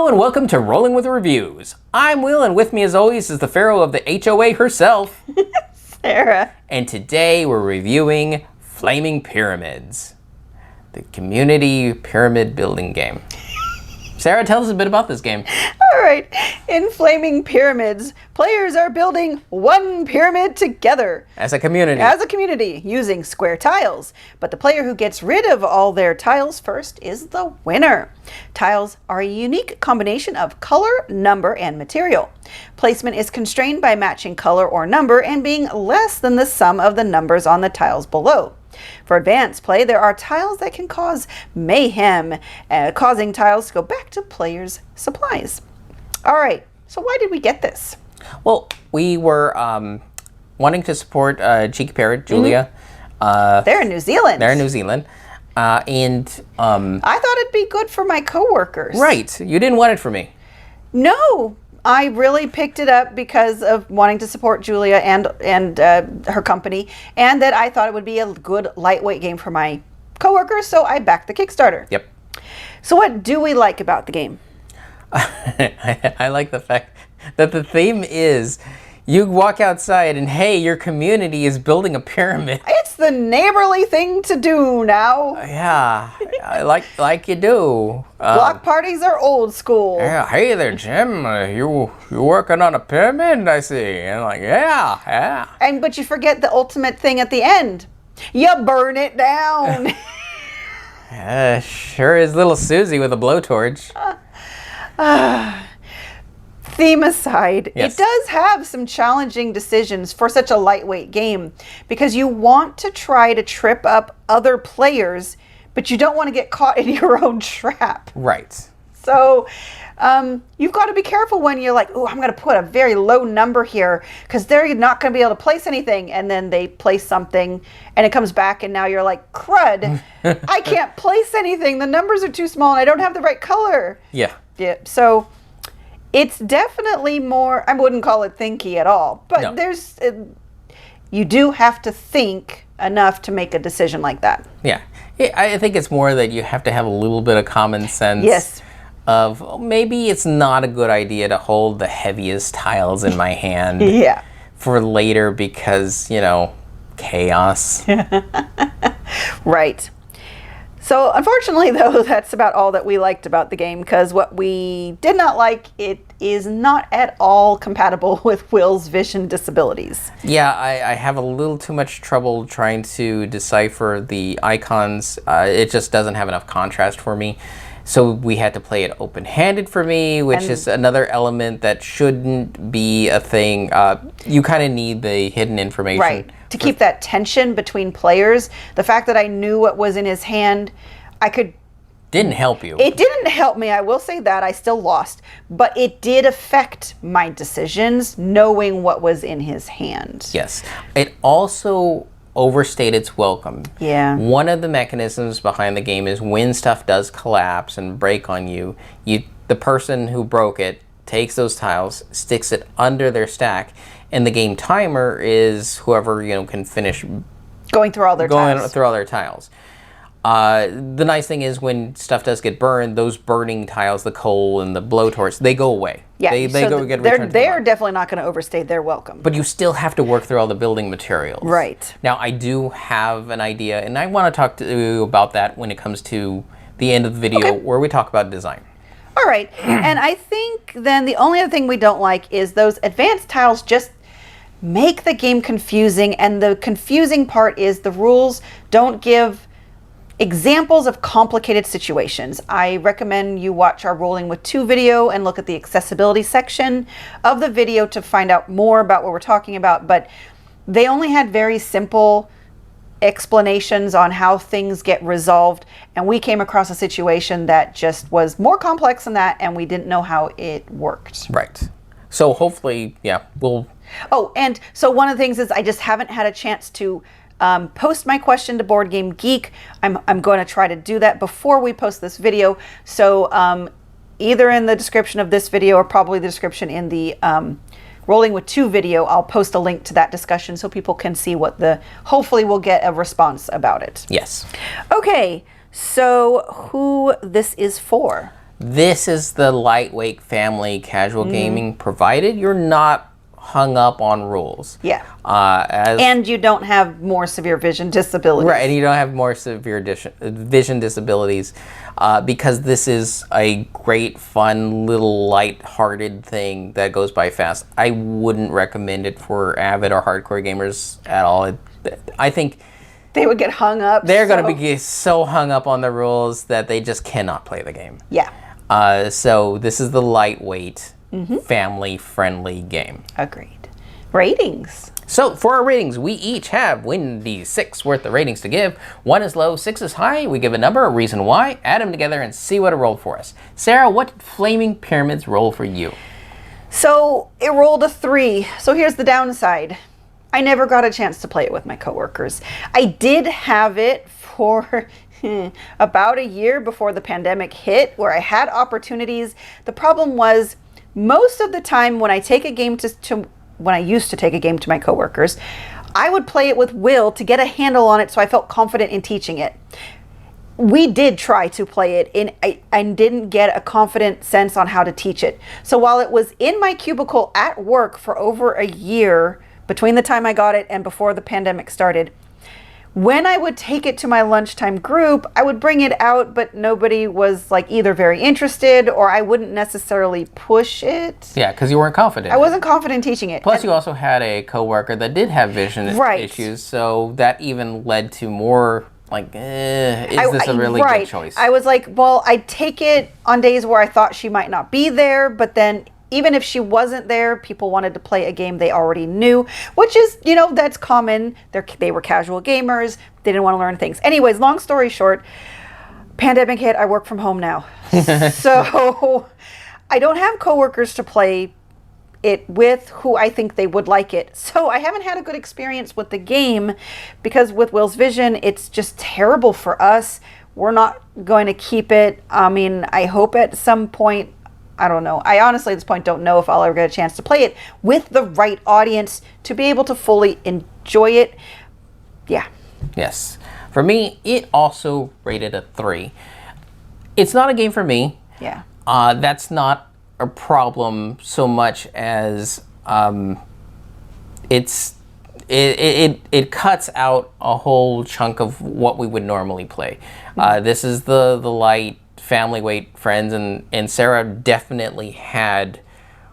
Hello and welcome to Rolling with Reviews. I'm Will, and with me as always is the Pharaoh of the HOA herself, Sarah. And today we're reviewing Flaming Pyramids, the community pyramid building game. Sarah, tell us a bit about this game. All right. In Flaming Pyramids, players are building one pyramid together. As a community. Using square tiles. But the player who gets rid of all their tiles first is the winner. Tiles are a unique combination of color, number, and material. Placement is constrained by matching color or number and being less than the sum of the numbers on the tiles below. For advanced play, there are tiles that can cause mayhem, causing tiles to go back to players' supplies. All right, so why did we get this? Well, we were wanting to support Cheeky Parrot, Julia. They're in New Zealand. I thought it'd be good for my coworkers. Right, you didn't want it for me. No, I really picked it up because of wanting to support Julia and her company, and that I thought it would be a good lightweight game for my coworkers, so I backed the Kickstarter. Yep. So what do we like about the game? I like the fact that the theme is you walk outside and hey, your community is building a pyramid. It's the neighborly thing to do now. Yeah, I like you do. Block parties are old school. Yeah, hey there, Jim. You working on a pyramid? I see. And like, yeah. But you forget the ultimate thing at the end. You burn it down. Sure is little Susie with a blowtorch. Theme aside, yes. It does have some challenging decisions for such a lightweight game because you want to try to trip up other players, but you don't want to get caught in your own trap. Right. So you've got to be careful when you're like, oh, I'm going to put a very low number here because they're not going to be able to place anything. And then they place something and it comes back and now you're like, crud, I can't place anything. The numbers are too small and I don't have the right color. Yeah. So it's definitely more, I wouldn't call it thinky at all, but no. You do have to think enough to make a decision like that. Yeah. I think it's more that you have to have a little bit of common sense. Yes. Of maybe it's not a good idea to hold the heaviest tiles in my hand yeah. for later because, chaos. Right. So unfortunately, though, that's about all that we liked about the game because what we did not like, it is not at all compatible with Will's vision disabilities. Yeah, I have a little too much trouble trying to decipher the icons. It just doesn't have enough contrast for me. So we had to play it open-handed for me, which is another element that shouldn't be a thing. You kind of need the hidden information. Right. To keep that tension between players. The fact that I knew what was in his hand, Didn't help you. It didn't help me. I will say that. I still lost. But it did affect my decisions, knowing what was in his hand. Yes. It also overstayed its welcome. Yeah. One of the mechanisms behind the game is when stuff does collapse and break on you, the person who broke it takes those tiles, sticks it under their stack, and the game timer is whoever can finish going through all their tiles. The nice thing is when stuff does get burned, those burning tiles, the coal and the blowtorch, they go away. Yeah, they're definitely not going to overstay their welcome. But you still have to work through all the building materials. Right. Now, I do have an idea, and I want to talk to you about that when it comes to the end of the video where we talk about design. All right. And I think then the only other thing we don't like is those advanced tiles just make the game confusing. And the confusing part is the rules don't give examples of complicated situations. I recommend you watch our Rolling with 2 video and look at the accessibility section of the video to find out more about what we're talking about. But they only had very simple explanations on how things get resolved, and we came across a situation that just was more complex than that, and we didn't know how it worked. Right. So hopefully, we'll... Oh, and so one of the things is I just haven't had a chance to post my question to Board Game Geek. I'm going to try to do that before we post this video. So either in the description of this video or probably the description in the Rolling with 2 video, I'll post a link to that discussion so people can see hopefully we'll get a response about it. Yes. Okay, so who this is for? this is the lightweight family casual gaming, provided you're not hung up on rules. Yeah. As And you don't have more severe vision disabilities. Right, and you don't have more severe vision disabilities, because this is a great, fun, little light-hearted thing that goes by fast. I wouldn't recommend it for avid or hardcore gamers at all. I think They would get hung up. they're going to be so hung up on the rules that they just cannot play the game. Yeah. So this is the lightweight, family-friendly game. Agreed. Ratings. So for our ratings, we each have Windy 6 worth of ratings to give. 1 is low, 6 is high. We give a number, a reason why, add them together, and see what it rolled for us. Sarah, what did Flaming Pyramids roll for you? So it rolled a 3. So here's the downside. I never got a chance to play it with my coworkers. I did have it for about a year before the pandemic hit, where I had opportunities. The problem was, most of the time when I take a game when I used to take a game to my coworkers, I would play it with Will to get a handle on it so I felt confident in teaching it. We did try to play it and didn't get a confident sense on how to teach it. So while it was in my cubicle at work for over a year, between the time I got it and before the pandemic started, when I would take it to my lunchtime group, I would bring it out, but nobody was like either very interested, or I wouldn't necessarily push it. Yeah, because you weren't confident. I wasn't confident teaching it. Plus, you also had a coworker that did have vision issues, so that even led to more like, is this a really good choice? I was like, well, I'd take it on days where I thought she might not be there, but then even if she wasn't there, people wanted to play a game they already knew, which is, that's common. They were casual gamers. They didn't want to learn things. Anyways, long story short, pandemic hit. I work from home now. So I don't have coworkers to play it with who I think they would like it. So I haven't had a good experience with the game, because with Will's vision, it's just terrible for us. We're not going to keep it. I mean, I hope at some point, I don't know. I honestly at this point don't know if I'll ever get a chance to play it with the right audience to be able to fully enjoy it. Yeah. Yes. For me, it also rated a 3. It's not a game for me. Yeah. That's not a problem so much as it cuts out a whole chunk of what we would normally play. This is the light family weight friends, and Sarah definitely had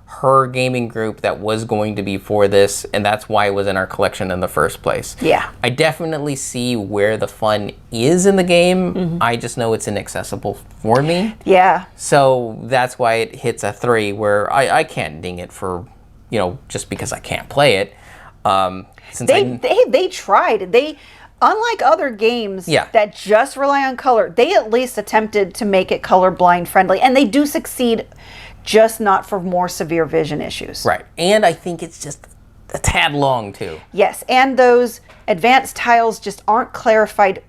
her gaming group that was going to be for this, and that's why it was in our collection in the first place. Yeah. I definitely see where the fun is in the game. I just know it's inaccessible for me. Yeah. So that's why it hits a 3, where I can't ding it for, just because I can't play it. Since They tried. Unlike other games that just rely on color, they at least attempted to make it colorblind friendly, and they do succeed, just not for more severe vision issues. Right. And I think it's just a tad long too. Yes, and those advanced tiles just aren't clarified.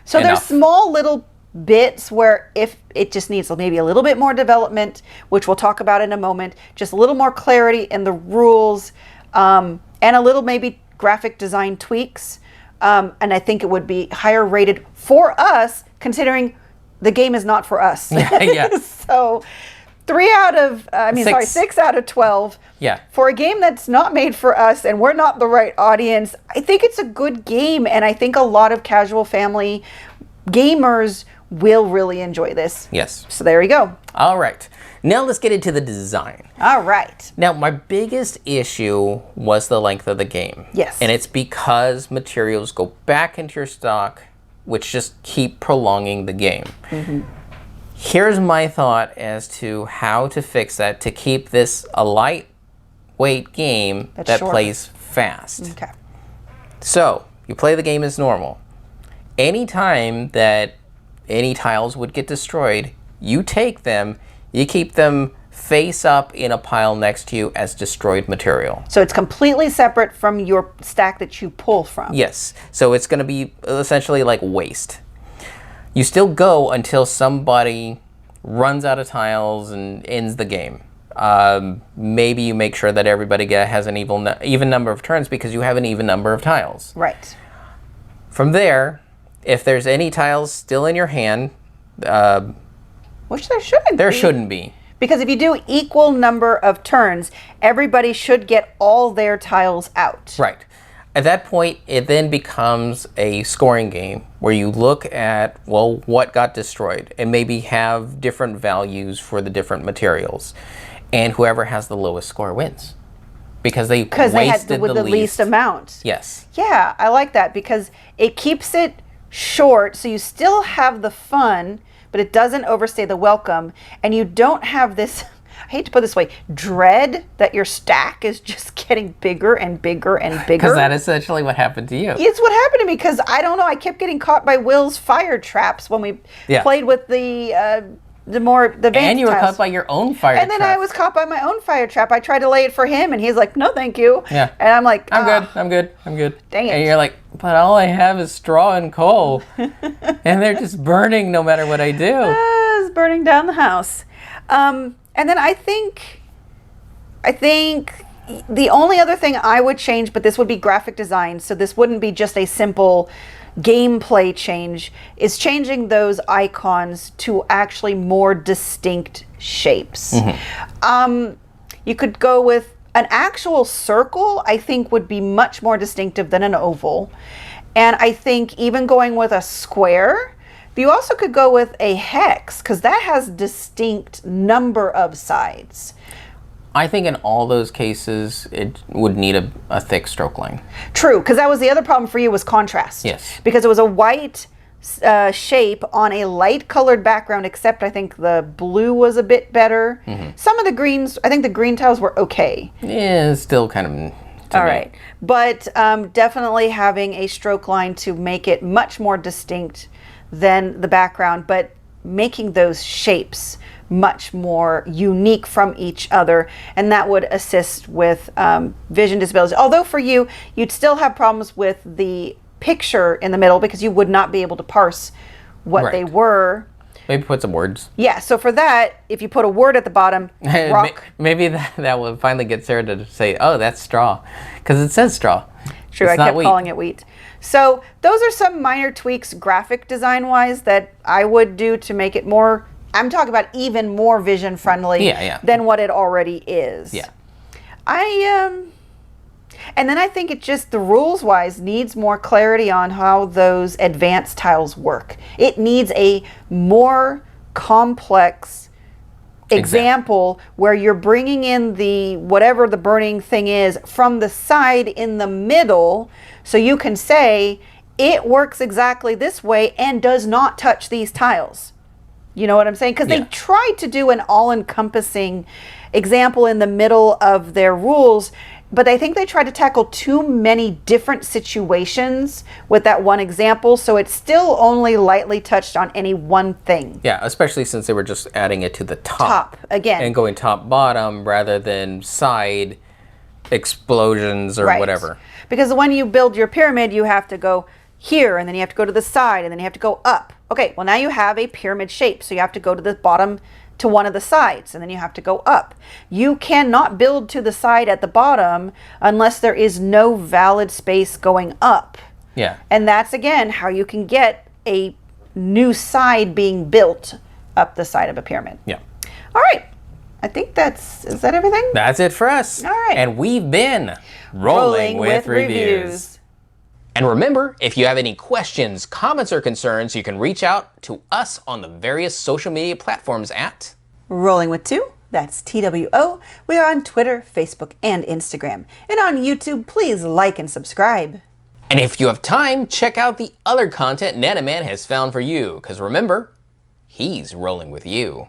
So Enough. there's small little bits where if it just needs maybe a little bit more development, which we'll talk about in a moment, just a little more clarity in the rules, and a little maybe graphic design tweaks. And I think it would be higher rated for us, considering the game is not for us. Yeah. So 6 out of 12. Yeah. For a game that's not made for us and we're not the right audience, I think it's a good game. And I think a lot of casual family gamers will really enjoy this. Yes. So there you go. All right. Now let's get into the design. All right. Now, my biggest issue was the length of the game. Yes. And it's because materials go back into your stock, which just keep prolonging the game. Here's my thought as to how to fix that to keep this a lightweight game that shorter. plays fast. Okay. So, you play the game as normal. Anytime that any tiles would get destroyed, you take them, you keep them face up in a pile next to you as destroyed material. So it's completely separate from your stack that you pull from. Yes. So it's going to be essentially like waste. You still go until somebody runs out of tiles and ends the game. Maybe you make sure that everybody has an even number of turns because you have an even number of tiles. Right. From there, if there's any tiles still in your hand, well, Which there shouldn't There be. shouldn't be. Because if you do equal number of turns, everybody should get all their tiles out. Right. At that point, it then becomes a scoring game where you look at, well, what got destroyed and maybe have different values for the different materials. And whoever has the lowest score wins. Because they Because they had wasted with the least amount. Yes. Yeah, I like that because it keeps it short so you still have the fun, but it doesn't overstay the welcome. And you don't have this, I hate to put it this way, dread that your stack is just getting bigger and bigger and bigger. Because that is essentially what happened to you. It's what happened to me because I don't know. I kept getting caught by Will's fire traps when we played with the advanced And you were tiles. caught by your own fire And then I trap. was caught by my own fire trap. I tried to lay it for him, and he's like, "No, thank you." Yeah. And I'm like, I'm "Ah." good. I'm good. I'm good. Dang it. And you're like, but all I have is straw and coal. And they're just burning no matter what I do. It's burning down the house. And then I think the only other thing I would change, but this would be graphic design, so this wouldn't be just a simple gameplay change, is changing those icons to actually more distinct shapes. You could go with an actual circle, I think would be much more distinctive than an oval. And I think even going with a square, but you also could go with a hex because that has distinct number of sides. I think in all those cases, it would need a thick stroke line. True, because that was the other problem for you was contrast. Yes. Because it was a white shape on a light colored background, except I think the blue was a bit better. Some of the greens, I think the green tiles were okay. Yeah, it's still kind of... to All me. right. But definitely having a stroke line to make it much more distinct than the background, but making those shapes much more unique from each other, and that would assist with vision disability. Although for you, you'd still have problems with the picture in the middle because you would not be able to parse what they Right. were. Maybe put some words. Yeah, so for that, if you put a word at the bottom, rock. Maybe that will finally get Sarah to say, oh, that's straw. Because it says straw. True, It's I not kept wheat. calling it wheat. So those are some minor tweaks graphic design wise that I would do to make it more, I'm talking about even more vision friendly Yeah. than what it already is. Yeah. And then I think it just, the rules wise, needs more clarity on how those advanced tiles work. It needs a more complex example where you're bringing in the whatever the burning thing is from the side in the middle, so you can say it works exactly this way and does not touch these tiles. You know what I'm saying? Because they tried to do an all-encompassing example in the middle of their rules, but I think they tried to tackle too many different situations with that one example, so it's still only lightly touched on any one thing. Yeah, especially since they were just adding it to the top. Again. And going top bottom rather than side explosions or whatever. Because when you build your pyramid, you have to go here, and then you have to go to the side, and then you have to go up. Okay, well now you have a pyramid shape, so you have to go to the bottom to one of the sides, and then you have to go up. You cannot build to the side at the bottom unless there is no valid space going up. Yeah. And that's, again, how you can get a new side being built up the side of a pyramid. Yeah. All right. I think is that everything? That's it for us. All right. And we've been Rolling with Reviews. And remember, if you have any questions, comments, or concerns, you can reach out to us on the various social media platforms at Rolling with Two. That's TWO. We are on Twitter, Facebook, and Instagram. And on YouTube, please like and subscribe. And if you have time, check out the other content Nanaman has found for you, because remember, he's rolling with you.